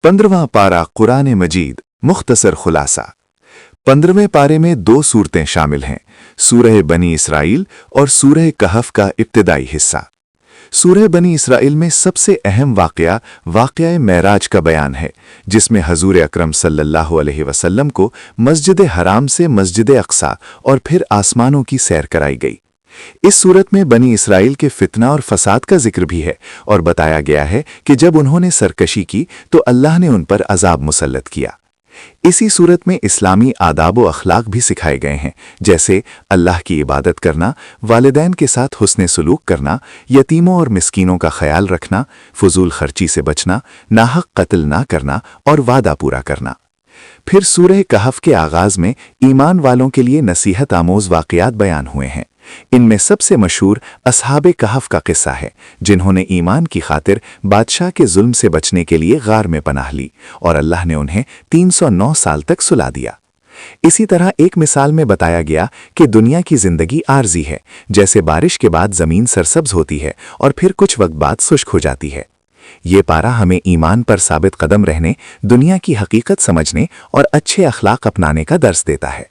15वां पारा कुरान मजीद मुख्तसर खुलासा। 15वें पारे में दो सूरतें शामिल हैं, सूरह बनी इसराइल और सूरह कहफ का इब्तिदाई हिस्सा। सूरह बनी इसराइल में सबसे अहम वाक़या मेराज का बयान है, जिसमें हजूर अकरम सल्लल्लाहु अलैहि वसल्लम को मस्जिद हराम से मस्जिद अक्सा और फिर आसमानों की सैर कराई गई। इस सूरत में बनी इसराइल के फितना और फसाद का जिक्र भी है और बताया गया है कि जब उन्होंने सरकशी की तो अल्लाह ने उन पर अजाब मुसल्लत किया। इसी सूरत में इस्लामी आदाब व अखलाक भी सिखाए गए हैं, जैसे अल्लाह की इबादत करना, वालिदैन के साथ हुस्ने सलूक करना, यतीमों और मिस्कीनों का ख्याल रखना, फजूल खर्ची से बचना, नाहक कत्ल ना करना और वादा पूरा करना। फिर सूरह कहफ के आगाज में ईमान वालों के लिए नसीहत आमोज वाक़यात बयान हुए हैं। इनमें सबसे मशहूर असहाबे कहफ का किस्सा है, जिन्होंने ईमान की खातिर बादशाह के जुल्म से बचने के लिए गार में पनाह ली और अल्लाह ने उन्हें 309 साल तक सुला दिया। इसी तरह एक मिसाल में बताया गया कि दुनिया की जिंदगी आर्जी है, जैसे बारिश के बाद जमीन सरसब्ज होती है और फिर कुछ वक्त बाद शुष्क हो जाती है। ये पारा हमें ईमान पर साबित कदम रहने, दुनिया की हकीकत समझने और अच्छे अखलाक अपनाने का दर्स देता है।